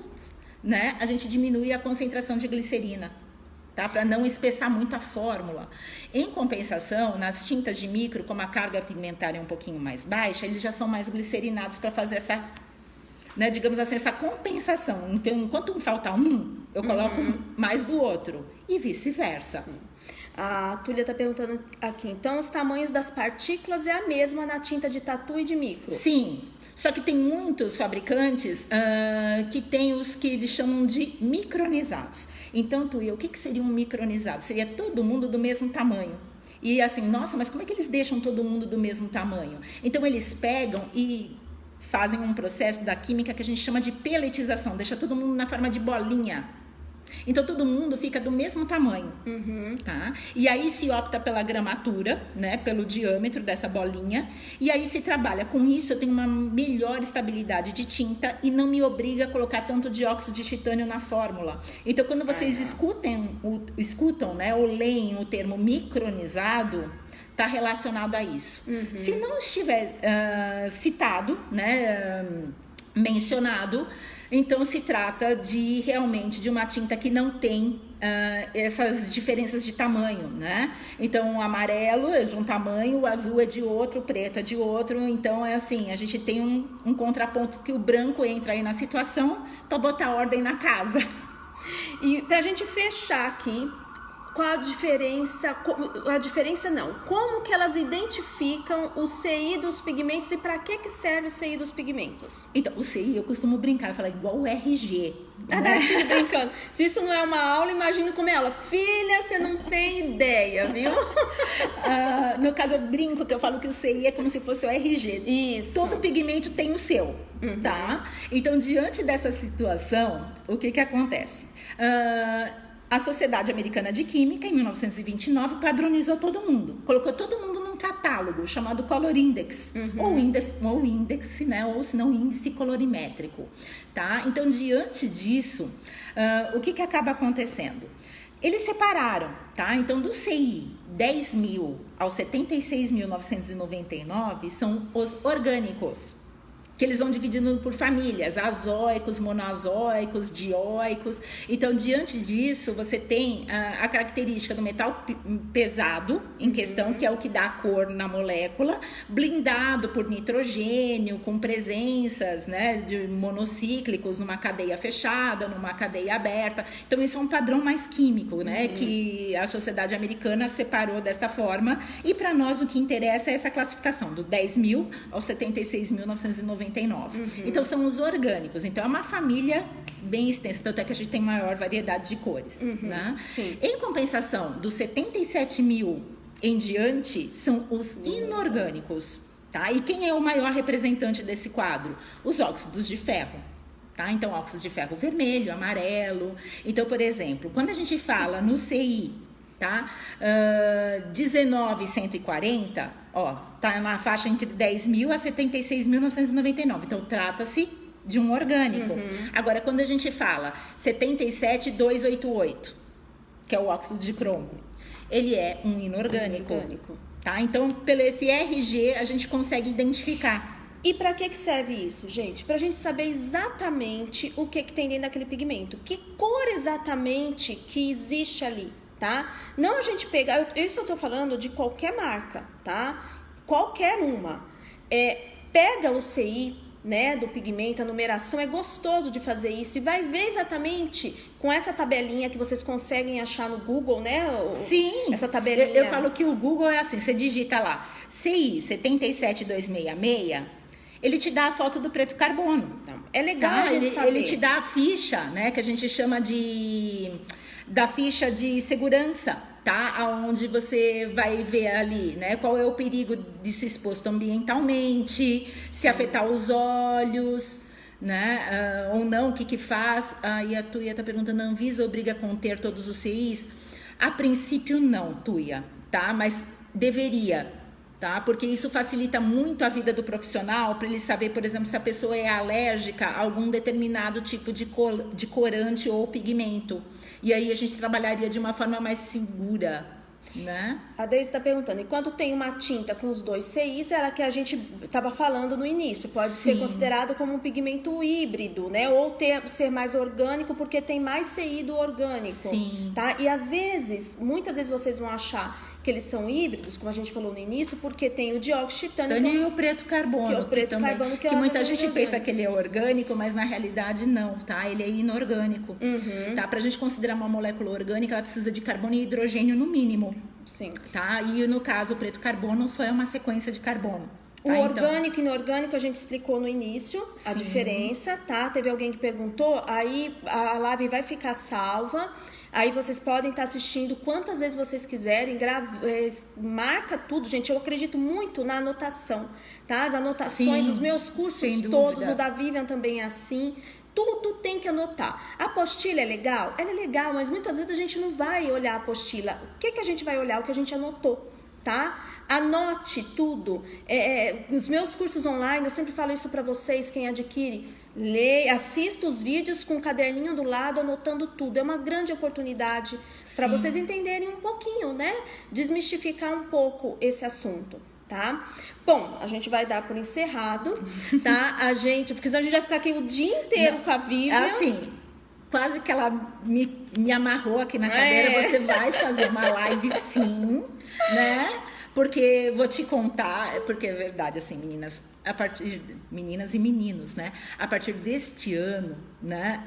S2: né, a gente diminui a concentração de glicerina, tá? Para não espessar muito a fórmula. Em compensação, nas tintas de micro, como a carga pigmentária é um pouquinho mais baixa, eles já são mais glicerinados para fazer essa, né, digamos assim, essa compensação. Então, enquanto falta um, eu coloco mais do outro e vice-versa.
S1: A Túlia está perguntando aqui, então os tamanhos das partículas é a mesma na tinta de tatu e de micro?
S2: Sim, só que tem muitos fabricantes que tem os que eles chamam de micronizados. Então, Túlia, o que seria um micronizado? Seria todo mundo do mesmo tamanho. E assim, nossa, mas como é que eles deixam todo mundo do mesmo tamanho? Então, eles pegam e fazem um processo da química que a gente chama de peletização, deixa todo mundo na forma de bolinha. Então, todo mundo fica do mesmo tamanho, tá? E aí se opta pela gramatura, né? Pelo diâmetro dessa bolinha. E aí se trabalha com isso, eu tenho uma melhor estabilidade de tinta e não me obriga a colocar tanto dióxido de titânio na fórmula. Então, quando vocês escutam, né? Ou leem o termo micronizado, está relacionado a isso. Se não estiver citado, né? Mencionado, então se trata de realmente de uma tinta que não tem essas diferenças de tamanho, né? Então o amarelo é de um tamanho, o azul é de outro, o preto é de outro. Então é assim, a gente tem um contraponto que o branco entra aí na situação para botar ordem na casa.
S1: E pra gente fechar aqui, qual a diferença, como que elas identificam o CI dos pigmentos e para que serve o CI dos pigmentos?
S2: Então, o CI eu costumo brincar, falar igual o RG.
S1: Né? Brincando. Se isso não é uma aula, imagino como é ela. Filha, você não tem ideia, viu?
S2: No caso, eu brinco que eu falo que o CI é como se fosse o RG.
S1: Isso.
S2: Todo pigmento tem o seu, tá? Então, diante dessa situação, o que acontece? A Sociedade Americana de Química, em 1929, padronizou todo mundo. Colocou todo mundo num catálogo chamado Color Index. Ou índice, né? Ou se não, índice colorimétrico. Tá? Então, diante disso, o que acaba acontecendo? Eles separaram, tá? Então, do CI 10.000 ao 76.999 são os orgânicos, que eles vão dividindo por famílias, azóicos, monoazóicos, dioicos. Então, diante disso, você tem a característica do metal pesado, em questão, que é o que dá a cor na molécula, blindado por nitrogênio, com presenças, né, de monocíclicos numa cadeia fechada, numa cadeia aberta. Então, isso é um padrão mais químico, né, que a sociedade americana separou desta forma. E para nós, o que interessa é essa classificação, do 10.000 ao 76.999. Então, são os orgânicos. Então, é uma família bem extensa, tanto é que a gente tem maior variedade de cores. Né?
S1: Sim.
S2: Em compensação, dos 77.000 em diante, são os inorgânicos. Tá? E quem é o maior representante desse quadro? Os óxidos de ferro. Tá? Então, óxidos de ferro vermelho, amarelo. Então, por exemplo, quando a gente fala no CI, tá? 19.140, ó, tá na faixa entre 10.000 a 76.999. Então, trata-se de um orgânico. Agora, quando a gente fala 77.288, que é o óxido de cromo, ele é um inorgânico. Tá? Então, pelo esse RG, a gente consegue identificar.
S1: E para que serve isso, gente? Pra gente saber exatamente o que tem dentro daquele pigmento. Que cor exatamente que existe ali. Tá? Não a gente pegar, isso eu tô falando de qualquer marca, tá? Qualquer uma. Pega o CI, né, do pigmento, a numeração, é gostoso de fazer isso e vai ver exatamente com essa tabelinha que vocês conseguem achar no Google, né?
S2: Sim.
S1: Essa tabelinha.
S2: Eu falo que o Google é assim, você digita lá, CI 77266, ele te dá a foto do preto carbono.
S1: Então, é legal a gente
S2: ele,
S1: saber.
S2: ele te dá a ficha, né, que a gente chama da ficha de segurança, tá? Onde você vai ver ali, né, qual é o perigo de se exposto ambientalmente, se afetar os olhos, né, ou não, o que faz. E a Tuia tá perguntando, a Anvisa obriga a conter todos os CIs? A princípio não, Tuia, tá? Mas deveria, tá? Porque isso facilita muito a vida do profissional para ele saber, por exemplo, se a pessoa é alérgica a algum determinado tipo de corante ou pigmento. E aí a gente trabalharia de uma forma mais segura, né?
S1: A Deise está perguntando, e quando tem uma tinta com os 2 CIs, era que a gente estava falando no início, pode
S2: Sim.
S1: ser considerado como um pigmento híbrido, né? Ou ser mais orgânico, porque tem mais CI do orgânico.
S2: Sim.
S1: Tá? E às vezes, muitas vezes vocês vão achar que eles são híbridos, como a gente falou no início, porque tem o dióxido de titânio
S2: E o preto carbono,
S1: que é o preto carbono, que é
S2: muita
S1: mais
S2: gente
S1: orgânico.
S2: pensa que ele é orgânico, mas na realidade não, tá? Ele é inorgânico. Tá? Pra gente considerar uma molécula orgânica, ela precisa de carbono e hidrogênio no mínimo.
S1: Sim.
S2: Tá? E no caso, o preto carbono só é uma sequência de carbono.
S1: O
S2: Tá?
S1: orgânico e inorgânico a gente explicou no início a
S2: Sim.
S1: diferença, tá? Teve alguém que perguntou, aí a live vai ficar salva, aí vocês podem estar assistindo quantas vezes vocês quiserem, marca tudo, gente, eu acredito muito na anotação, tá? As anotações,
S2: Sim,
S1: os meus cursos
S2: sem
S1: todos,
S2: dúvida.
S1: o da Vivian também é assim. Tudo tem que anotar. A apostila é legal? Ela é legal, mas muitas vezes a gente não vai olhar a apostila. O que a gente vai olhar? O que a gente anotou, tá? Anote tudo. Os meus cursos online, eu sempre falo isso para vocês, quem adquire, assista os vídeos com o caderninho do lado, anotando tudo. É uma grande oportunidade para vocês entenderem um pouquinho, né? Desmistificar um pouco esse assunto. Tá? Bom, a gente vai dar por encerrado, tá? Porque senão a gente vai ficar aqui o dia inteiro com a Vivian.
S2: Assim, quase que ela me amarrou aqui na cadeira. Você vai fazer uma live sim, né? Porque vou te contar, porque é verdade, assim, meninas e meninos, né? A partir deste ano, né?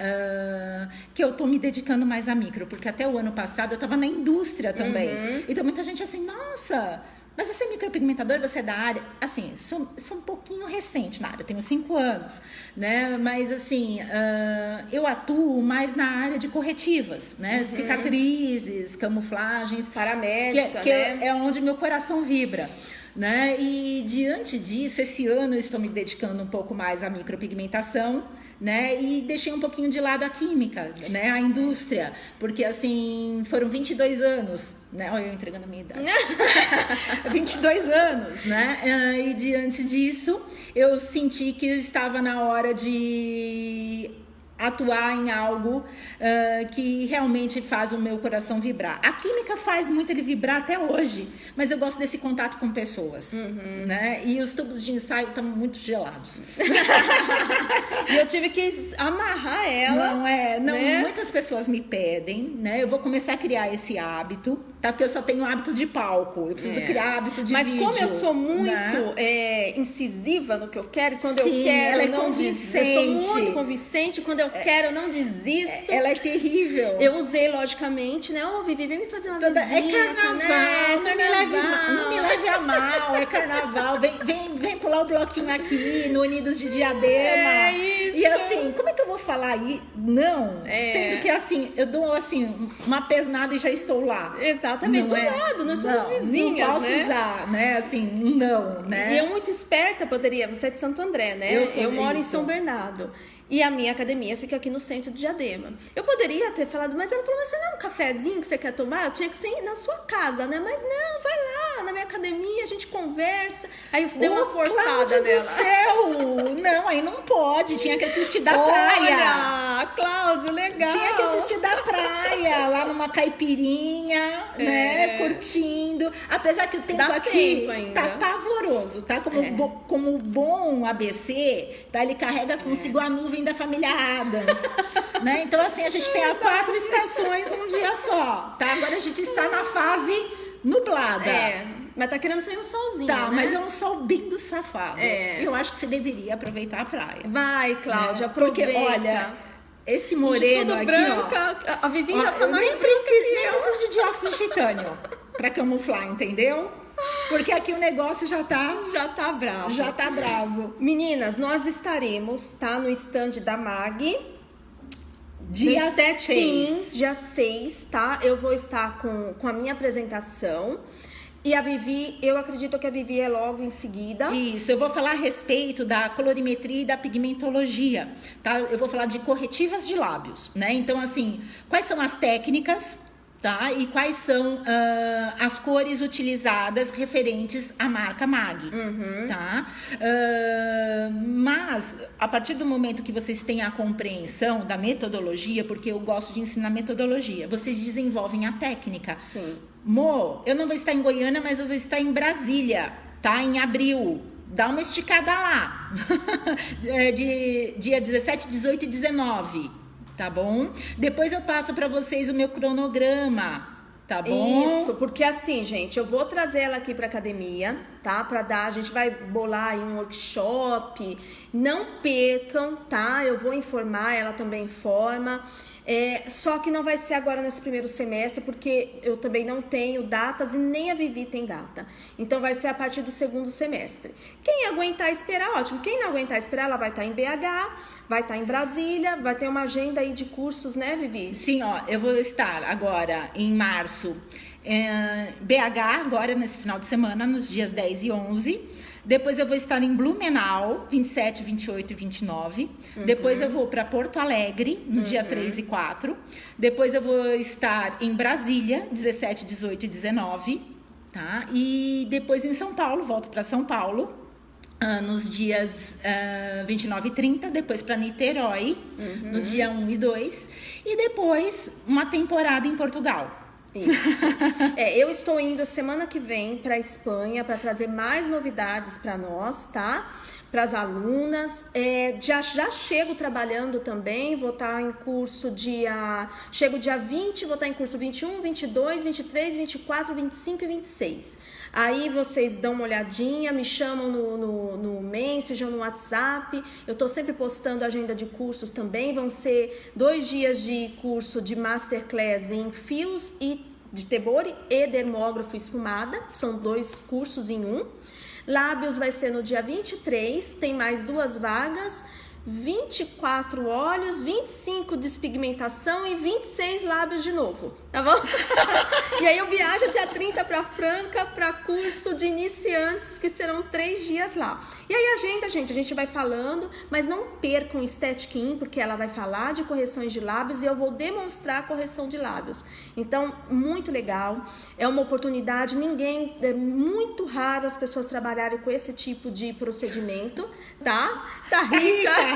S2: Que eu tô me dedicando mais à micro, porque até o ano passado eu tava na indústria também. Então muita gente assim, nossa, mas você é micropigmentadora, você é da área? Assim, sou um pouquinho recente na área, eu tenho 5 anos, né? Mas assim, eu atuo mais na área de corretivas, né? Cicatrizes, camuflagens.
S1: Paramédica,
S2: que
S1: né?
S2: é onde meu coração vibra. Né? E diante disso, esse ano eu estou me dedicando um pouco mais à micropigmentação, né? E deixei um pouquinho de lado a química, né? A indústria, porque assim, foram 22 anos, né? Olha, eu entregando a minha idade. 22 anos, né? E diante disso, eu senti que estava na hora de atuar em algo que realmente faz o meu coração vibrar. A química faz muito ele vibrar até hoje, mas eu gosto desse contato com pessoas, né? E os tubos de ensaio estão muito gelados.
S1: E eu tive que amarrar ela.
S2: Não,
S1: né?
S2: Muitas pessoas me pedem, né? Eu vou começar a criar esse hábito, tá? Porque eu só tenho hábito de palco, eu preciso criar hábito de vídeo.
S1: Mas como eu sou muito
S2: né?
S1: incisiva no que eu quero, quando
S2: Sim,
S1: eu quero,
S2: ela é
S1: não
S2: convincente.
S1: Eu sou muito convincente, quando eu quero, eu não desisto.
S2: Ela é terrível.
S1: Eu usei, logicamente, né? Ô, Vivi, vem me fazer uma visita,
S2: É carnaval,
S1: né?
S2: não me leve a mal, é carnaval. Vem pular o bloquinho aqui no Unidos de Diadema.
S1: É isso.
S2: E assim, como é que eu vou falar aí? Não, sendo que assim, eu dou assim, uma pernada e já estou lá.
S1: Exatamente, do lado, nós somos vizinhas,
S2: não posso
S1: né?
S2: usar, né? Assim, não, né?
S1: E eu muito esperta poderia, você é de Santo André, né? Eu moro em São Bernardo. E a minha academia fica aqui no centro de Diadema. Eu poderia ter falado, mas ela falou, mas você não é um cafezinho que você quer tomar? Eu tinha que ser na sua casa, né? Mas não, vai lá na minha academia, a gente conversa. Aí eu dei uma forçada
S2: Cláudia
S1: nela.
S2: do céu! Não, aí não pode, tinha que assistir da praia.
S1: Olha, Cláudio, legal.
S2: Tinha que assistir da praia, lá numa caipirinha, né? Curtindo. Apesar que o tempo
S1: Dá
S2: aqui
S1: tempo ainda.
S2: tá pavoroso, tá? Como bom ABC, tá? Ele carrega consigo a nuvem da família Adams, né? Então, assim, a gente tem 4 estações num dia só, tá? Agora a gente está na fase nublada.
S1: Mas tá querendo sair um solzinho,
S2: Tá,
S1: né?
S2: mas é um sol bem do safado. Eu acho que você deveria aproveitar a praia.
S1: Vai, Cláudia,
S2: né? Porque,
S1: aproveita.
S2: olha, esse moreno
S1: tudo
S2: aqui,
S1: branca, a Vivinha tá
S2: eu
S1: mais
S2: nem
S1: branca que
S2: preciso de dióxido de titânio pra camuflar, entendeu? Porque aqui o negócio já tá
S1: bravo.
S2: Já tá bravo.
S1: Meninas, nós estaremos, tá, no stand da MAG.
S2: Dia 6.
S1: Dia 6, tá? Eu vou estar com a minha apresentação. E a Vivi, eu acredito que a Vivi é logo em seguida.
S2: Isso, eu vou falar a respeito da colorimetria e da pigmentologia, tá? Eu vou falar de corretivas de lábios, né? Então, assim, quais são as técnicas, tá? E quais são as cores utilizadas referentes à marca MAG, tá? Mas, a partir do momento que vocês têm a compreensão da metodologia, porque eu gosto de ensinar metodologia, vocês desenvolvem a técnica.
S1: Sim.
S2: Mo, eu não vou estar em Goiânia, mas eu vou estar em Brasília, tá? Em abril. Dá uma esticada lá. De dia 17, 18 e 19, tá bom? Depois eu passo para vocês o meu cronograma, tá bom?
S1: Isso, porque assim, gente, eu vou trazer ela aqui pra academia, tá? Pra dar, a gente vai bolar aí um workshop. Não percam, tá? Eu vou informar, ela também informa. Só que não vai ser agora nesse primeiro semestre, porque eu também não tenho datas e nem a Vivi tem data. Então vai ser a partir do segundo semestre. Quem aguentar esperar, ótimo. Quem não aguentar esperar, ela vai estar em BH, vai estar em Brasília, vai ter uma agenda aí de cursos, né, Vivi?
S2: Sim, ó, eu vou estar agora em março BH, agora nesse final de semana, nos dias 10 e 11. Depois eu vou estar em Blumenau, 27, 28 e 29. Depois eu vou para Porto Alegre, no dia 3 e 4. Depois eu vou estar em Brasília, 17, 18 e 19. Tá? E depois em São Paulo, volto para São Paulo, nos dias 29 e 30. Depois para Niterói, no dia 1 e 2. E depois uma temporada em Portugal.
S1: Isso. Eu estou indo semana que vem para Espanha para trazer mais novidades para nós, tá? Para as alunas. Já chego trabalhando também, vou estar em curso chego dia 20, vou estar em curso 21, 22, 23, 24, 25 e 26. Aí vocês dão uma olhadinha, me chamam no Messenger, no WhatsApp. Eu tô sempre postando agenda de cursos também. Vão ser 2 dias de curso de Masterclass em fios e de tebore e dermógrafo esfumada. São 2 cursos em um. Lábios vai ser no dia 23, tem mais 2 vagas. 24 olhos, 25 despigmentação e 26 lábios de novo, tá bom? E aí eu viajo dia 30 para Franca para curso de iniciantes, que serão 3 dias lá. E aí a gente vai falando, mas não percam o Aesthetic In, porque ela vai falar de correções de lábios e eu vou demonstrar a correção de lábios. Então, muito legal, é uma oportunidade, é muito raro as pessoas trabalharem com esse tipo de procedimento, tá? Tá rica.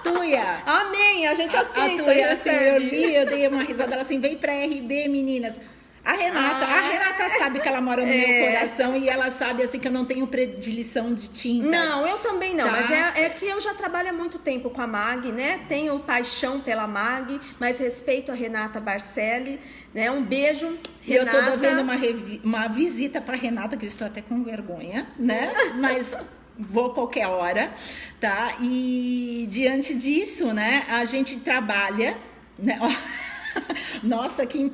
S2: Tuia.
S1: Amém, a gente aceita.
S2: A Tuia, assim, eu dei uma risada, ela assim, vem pra RB, meninas. A Renata sabe que ela mora no meu coração e ela sabe, assim, que eu não tenho predileção de tintas.
S1: Não, eu também não,
S2: tá?
S1: Mas é que eu já trabalho há muito tempo com a MAG, né? Tenho paixão pela MAG, mas respeito a Renata Barcelli, né? Um beijo, Renata.
S2: E eu tô devendo uma visita pra Renata, que eu estou até com vergonha, né? Mas vou qualquer hora, tá? E diante disso, né, a gente trabalha, né? Nossa, que
S1: olha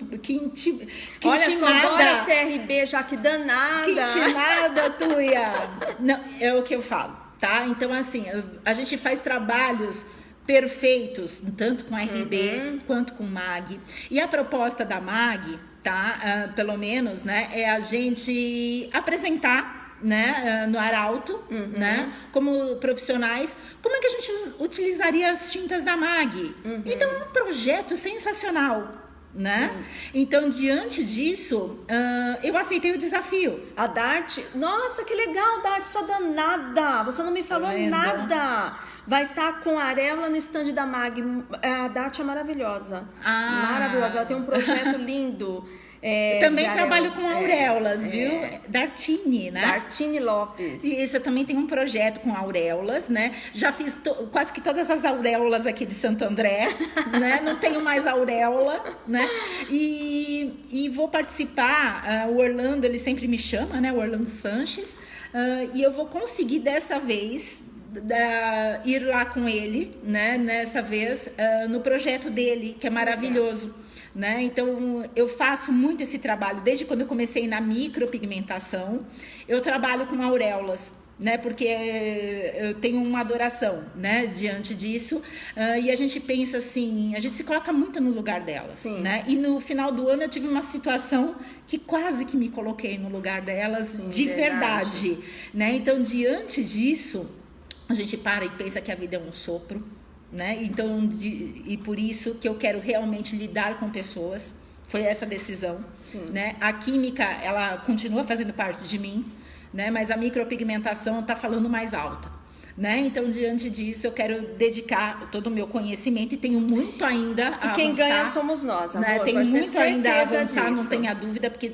S2: intimada.
S1: Só, bora CRB, já que danada.
S2: Que intimada, Tuia. Não, é o que eu falo, tá? Então, assim, a gente faz trabalhos perfeitos, tanto com RB quanto com MAG. E a proposta da MAG, tá? Pelo menos, né, é a gente apresentar, né, no Arauto, né, como profissionais, como é que a gente utilizaria as tintas da MAG. Então é um projeto sensacional, né? Sim. Então, diante disso, eu aceitei o desafio.
S1: A Dart, nossa, que legal, Dart, só danada, você não me falou nada. Vai estar com a areola no stand da MAG. A Dart é maravilhosa. Maravilhosa, ela tem um projeto lindo.
S2: Também trabalho com auréolas, viu? Dartine, né?
S1: Dartine Lopes.
S2: E isso, eu também tenho um projeto com auréolas, né? Já fiz quase que todas as auréolas aqui de Santo André, né? Não tenho mais auréola, né? E vou participar, o Orlando, ele sempre me chama, né? O Orlando Sanches. E eu vou conseguir dessa vez ir lá com ele, né? Nessa vez, no projeto dele, que é maravilhoso. né? Então, eu faço muito esse trabalho. Desde quando eu comecei na micropigmentação, eu trabalho com auréolas, né? Porque eu tenho uma adoração, né? Diante disso. E a gente pensa assim, a gente se coloca muito no lugar delas,
S1: Sim.
S2: né? E no final do ano eu tive uma situação que quase que me coloquei no lugar delas. Sim, de verdade, né? Então, diante disso, a gente para e pensa que a vida é um sopro, né? Então, e por isso que eu quero realmente lidar com pessoas. Foi essa decisão,
S1: Sim.
S2: né? A química, ela continua fazendo parte de mim, né? Mas a micropigmentação está falando mais alto, né? Então, diante disso, eu quero dedicar todo o meu conhecimento e tenho muito ainda a avançar.
S1: E quem ganha somos nós, amor.
S2: Né? Tem muito ainda a avançar,
S1: disso.
S2: não tenha dúvida, porque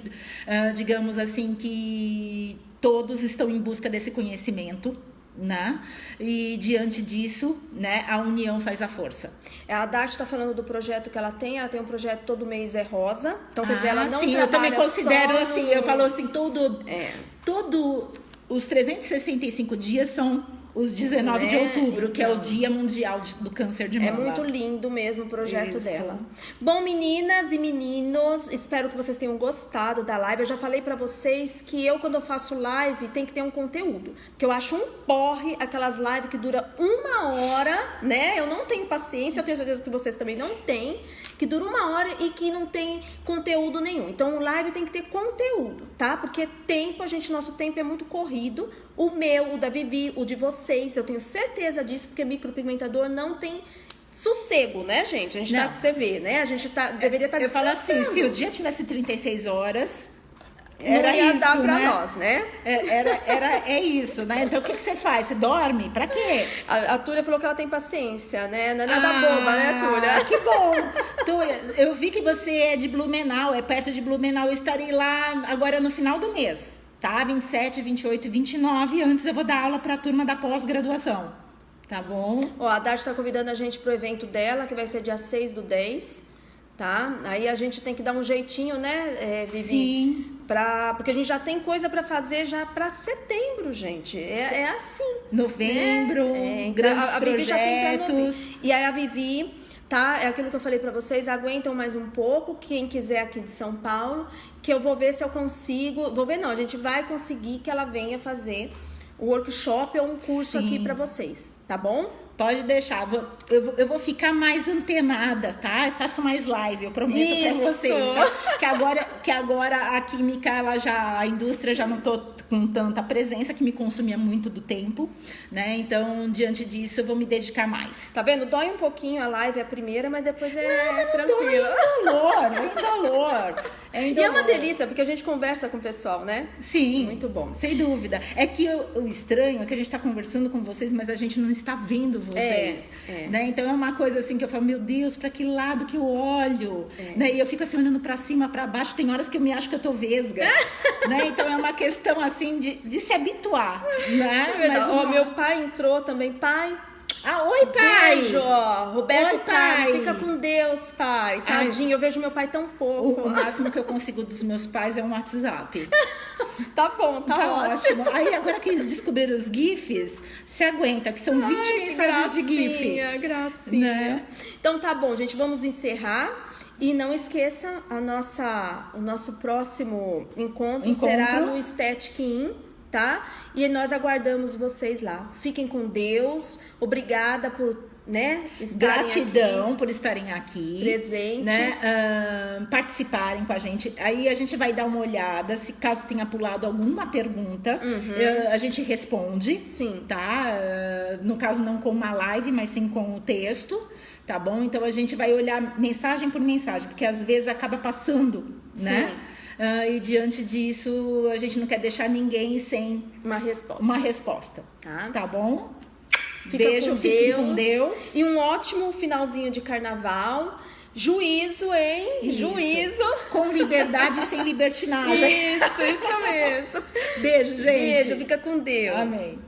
S2: digamos assim que todos estão em busca desse conhecimento, né? E diante disso, né, a união faz a força.
S1: A Dart está falando do projeto que ela tem um projeto todo mês é rosa. Então, quer dizer, ela não
S2: sim,
S1: trabalha
S2: eu também considero
S1: só
S2: assim, eu falo assim, todo os 365 dias são os 19 de outubro, que é o Dia Mundial do Câncer de Mama.
S1: É muito lindo mesmo o projeto
S2: Isso.
S1: dela. Bom, meninas e meninos, espero que vocês tenham gostado da live. Eu já falei pra vocês que quando eu faço live, tem que ter um conteúdo. Porque eu acho um porre aquelas lives que dura 1 hora, né? Eu não tenho paciência, eu tenho certeza que vocês também não têm. Que dura 1 hora e que não tem conteúdo nenhum. Então, live tem que ter conteúdo, tá? Porque nosso tempo é muito corrido. O meu, o da Vivi, o de vocês, eu tenho certeza disso, porque micropigmentador não tem sossego, né, gente? A gente
S2: não.
S1: você vê, né? A gente deveria estar
S2: Eu falo assim, se o dia tivesse 36 horas...
S1: Era
S2: não
S1: ia
S2: isso,
S1: dar pra
S2: né?
S1: nós, né?
S2: É isso, né? Então, o que você faz? Você dorme? Pra quê?
S1: A Túlia falou que ela tem paciência, né? Não é nada boba, né, Túlia?
S2: Que bom! Túlia, eu vi que você é de Blumenau, é perto de Blumenau. Eu estarei lá agora no final do mês, tá? 27, 28 e 29. Antes eu vou dar aula pra turma da pós-graduação, tá bom?
S1: Ó, a Dart tá convidando a gente pro evento dela, que vai ser dia 6/10, tá? Aí a gente tem que dar um jeitinho, né, Vivi?
S2: Sim.
S1: Porque a gente já tem coisa para fazer já para setembro, gente. É assim.
S2: Novembro,
S1: né?
S2: grandes
S1: a Vivi já tem pra
S2: projetos.
S1: E aí a Vivi, tá? É aquilo que eu falei para vocês, aguentam mais um pouco, quem quiser aqui de São Paulo, que eu vou ver se eu consigo. Vou ver não, a gente vai conseguir que ela venha fazer o workshop ou um curso aqui para vocês, tá bom?
S2: Pode deixar, eu vou ficar mais antenada, tá? Eu faço mais live, eu prometo pra vocês, tá? Que agora a química, a indústria já não tô com tanta presença, que me consumia muito do tempo, né? Então, diante disso, eu vou me dedicar mais.
S1: Tá vendo? Dói um pouquinho a live, a primeira, mas depois
S2: não
S1: tranquilo.
S2: Dói, é indolor.
S1: E é uma delícia, porque a gente conversa com o pessoal, né?
S2: Sim.
S1: Muito bom.
S2: Sem dúvida. É que o estranho é que a gente tá conversando com vocês, mas a gente não está vendo vocês. Né? Então é uma coisa assim que eu falo, meu Deus, pra que lado que eu olho? Né? E eu fico assim olhando pra cima, pra baixo, tem horas que eu me acho que eu tô vesga. Né? Então é uma questão assim de se habituar. Né?
S1: Mas meu pai entrou também, pai.
S2: Oi, pai!
S1: Beijo, ó. Roberto,
S2: oi, pai!
S1: Fica com Deus, pai. Tadinho, eu vejo meu pai tão pouco.
S2: O máximo que eu consigo dos meus pais é um WhatsApp.
S1: Tá bom, tá
S2: ótimo. Aí agora que descobriram os GIFs, se aguenta, que são 20 mensagens de GIF.
S1: Gracinha.
S2: Né?
S1: Então tá bom, gente, vamos encerrar. E não esqueça, o nosso próximo encontro será no Aesthetic In, tá? E nós aguardamos vocês lá. Fiquem com Deus. Obrigada por, né,
S2: gratidão por estarem aqui.
S1: Presentes.
S2: Né? Participarem com a gente. Aí a gente vai dar uma olhada. Se caso tenha pulado alguma pergunta, a gente responde.
S1: Sim.
S2: Tá? No caso, não com uma live, mas sim com o texto. Tá bom? Então a gente vai olhar mensagem por mensagem, porque às vezes acaba passando, né? E diante disso, a gente não quer deixar ninguém sem uma resposta. Tá bom? Beijo, fiquem com Deus.
S1: E um ótimo finalzinho de carnaval. Juízo, hein?
S2: Isso.
S1: Juízo.
S2: Com liberdade e sem libertinagem.
S1: Isso mesmo.
S2: Beijo, gente.
S1: Beijo, fica com Deus.
S2: Amém.